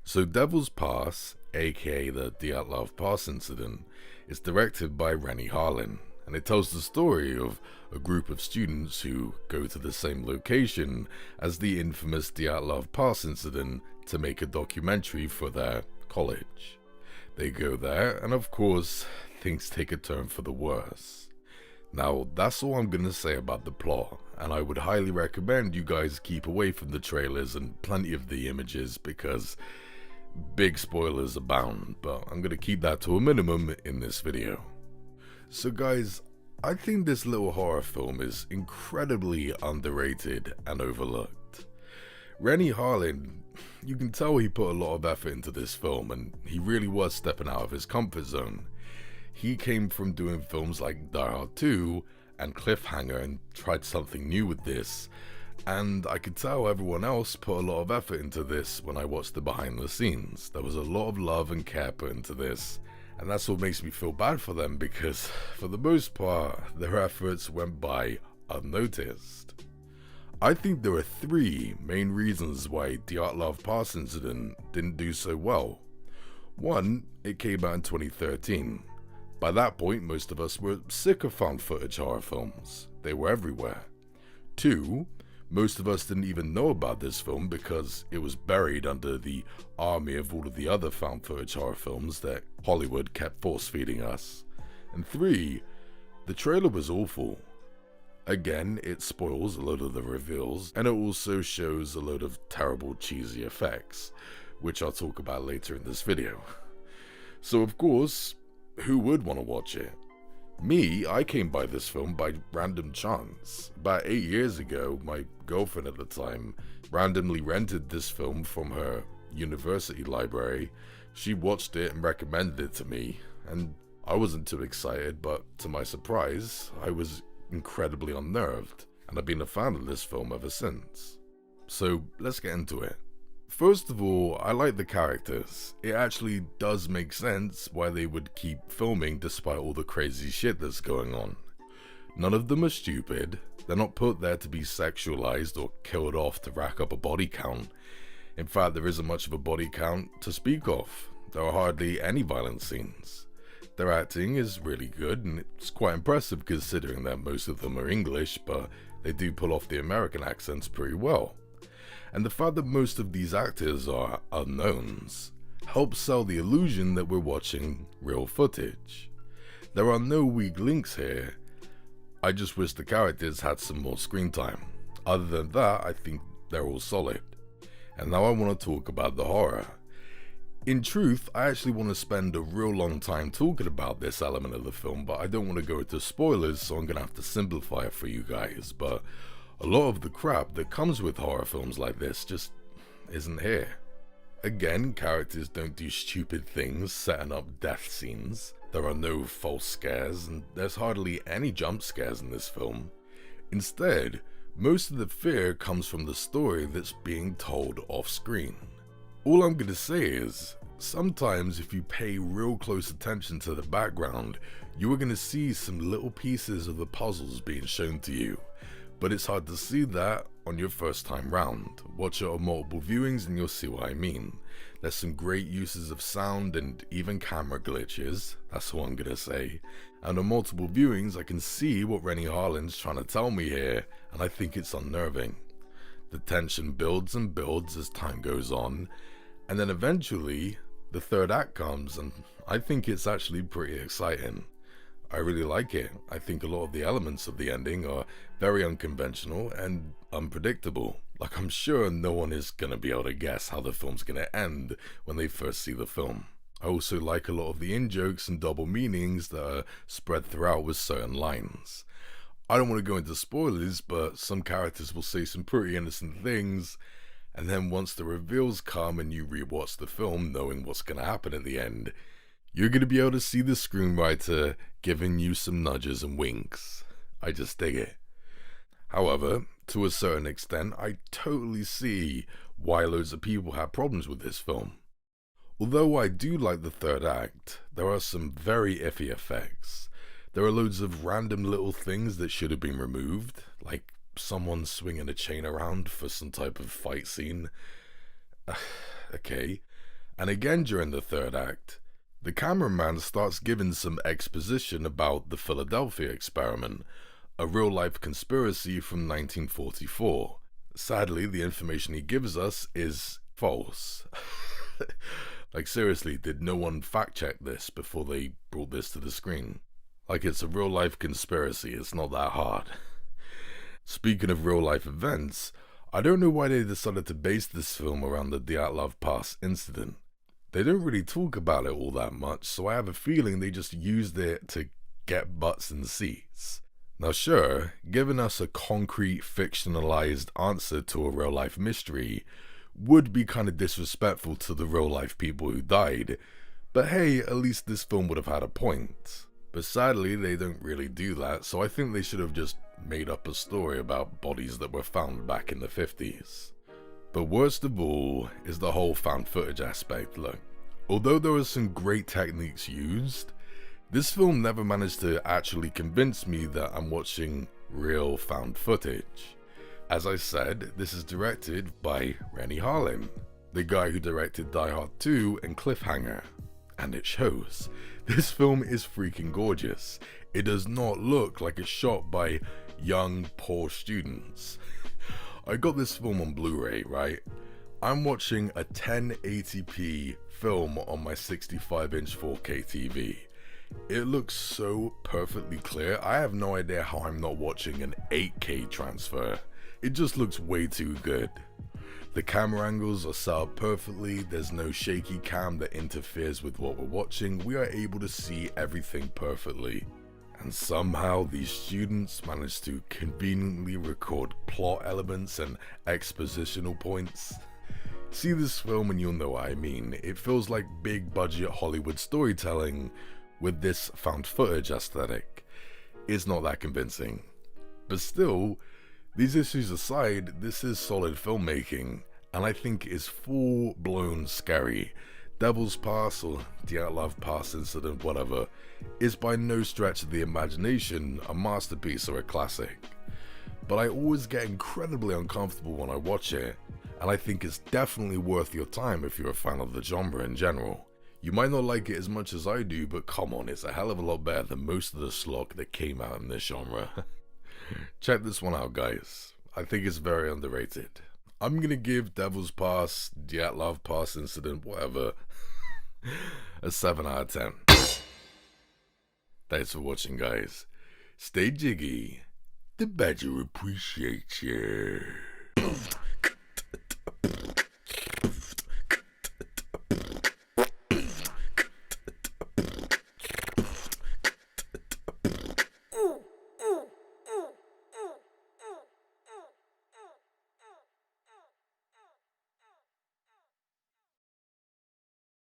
So Devil's Pass, aka the Dyatlov Pass incident, is directed by Rennie Harlin, and it tells the story of a group of students who go to the same location as the infamous Dyatlov Pass incident to make a documentary for their college. They go there, and of course, things take a turn for the worse. Now, that's all I'm gonna say about the plot, and I would highly recommend you guys keep away from the trailers and plenty of the images because big spoilers abound, but I'm gonna keep that to a minimum in this video. So guys, I think this little horror film is incredibly underrated and overlooked. Rennie Harlin, you can tell he put a lot of effort into this film, and he really was stepping out of his comfort zone. He came from doing films like Die Hard 2 and Cliffhanger and tried something new with this, and I could tell everyone else put a lot of effort into this when I watched the behind the scenes. There was a lot of love and care put into this, and that's what makes me feel bad for them because, for the most part, their efforts went by unnoticed. I think there are three main reasons why Dyatlov Pass incident didn't do so well. One, it came out in 2013. By that point, most of us were sick of found footage horror films. They were everywhere. Two, most of us didn't even know about this film because it was buried under the army of all of the other found footage horror films that Hollywood kept force feeding us. And three, the trailer was awful. Again, it spoils a load of the reveals, and it also shows a load of terrible cheesy effects, which I'll talk about later in this video. So of course, who would want to watch it? Me, I came by this film by random chance. About 8 years ago, my girlfriend at the time randomly rented this film from her university library. She watched it and recommended it to me, and I wasn't too excited, but to my surprise, I was incredibly unnerved, and I've been a fan of this film ever since. So let's get into it. First of all, I like the characters. It actually does make sense why they would keep filming despite all the crazy shit that's going on. None of them are stupid, they're not put there to be sexualized or killed off to rack up a body count. In fact, there isn't much of a body count to speak of. There are hardly any violent scenes. Their acting is really good, and it's quite impressive considering that most of them are English, but they do pull off the American accents pretty well. And the fact that most of these actors are unknowns helps sell the illusion that we're watching real footage. There are no weak links here. I just wish the characters had some more screen time. Other than that, I think they're all solid. And now I want to talk about the horror. In truth, I actually want to spend a real long time talking about this element of the film, but I don't want to go into spoilers, so I'm going to have to simplify it for you guys. But a lot of the crap that comes with horror films like this just isn't here. Again, characters don't do stupid things setting up death scenes. There are no false scares, and there's hardly any jump scares in this film. Instead, most of the fear comes from the story that's being told off screen. All I'm gonna say is, sometimes if you pay real close attention to the background, you are gonna see some little pieces of the puzzles being shown to you. But it's hard to see that on your first time round. Watch it on multiple viewings and you'll see what I mean. There's some great uses of sound and even camera glitches, that's all I'm gonna say. And on multiple viewings I can see what Rennie Harlin's trying to tell me here, and I think it's unnerving. The tension builds and builds as time goes on, and then eventually the third act comes, and I think it's actually pretty exciting. I really like it. I think a lot of the elements of the ending are very unconventional and unpredictable. Like, I'm sure no one is going to be able to guess how the film's going to end when they first see the film. I also like a lot of the in-jokes and double meanings that are spread throughout with certain lines. I don't want to go into spoilers, but some characters will say some pretty innocent things, and then once the reveals come and you rewatch the film knowing what's going to happen at the end, you're going to be able to see the screenwriter giving you some nudges and winks. I just dig it. However, to a certain extent, I totally see why loads of people have problems with this film. Although I do like the third act, there are some very iffy effects. There are loads of random little things that should have been removed, like someone swinging a chain around for some type of fight scene. Okay. And again during the third act, the cameraman starts giving some exposition about the Philadelphia experiment, a real-life conspiracy from 1944. Sadly, the information he gives us is false. Like, seriously, did no one fact-check this before they brought this to the screen? Like, it's a real-life conspiracy, it's not that hard. Speaking of real-life events, I don't know why they decided to base this film around the Dyatlov Pass incident. They don't really talk about it all that much, so I have a feeling they just used it to get butts in seats. Now sure, giving us a concrete, fictionalized answer to a real-life mystery would be kind of disrespectful to the real-life people who died, but hey, at least this film would have had a point. But sadly, they don't really do that, so I think they should have just made up a story about bodies that were found back in the 50s. But worst of all is the whole found footage aspect. Look, although there were some great techniques used, this film never managed to actually convince me that I'm watching real found footage. As I said, this is directed by Renny Harlin, the guy who directed Die Hard 2 and Cliffhanger. And it shows. This film is freaking gorgeous. It does not look like it's shot by young, poor students. I got this film on Blu-ray, right? I'm watching a 1080p film on my 65-inch 4K TV. It looks so perfectly clear, I have no idea how I'm not watching an 8K transfer. It just looks way too good. The camera angles are set up perfectly, there's no shaky cam that interferes with what we're watching, we are able to see everything perfectly. And somehow these students managed to conveniently record plot elements and expositional points. See this film and you'll know what I mean. It feels like big budget Hollywood storytelling with this found footage aesthetic. It's not that convincing. But still, these issues aside, this is solid filmmaking, and I think is full-blown scary. Devil's Pass or Dyatlov Pass incident, whatever, is by no stretch of the imagination a masterpiece or a classic. But I always get incredibly uncomfortable when I watch it, and I think it's definitely worth your time if you're a fan of the genre in general. You might not like it as much as I do, but come on, it's a hell of a lot better than most of the slog that came out in this genre. Check this one out, guys. I think it's very underrated. I'm gonna give Devil's Pass, Dyatlov Pass incident, whatever, a 7 out of 10. Thanks for watching, guys. Stay jiggy. The Badger appreciates you.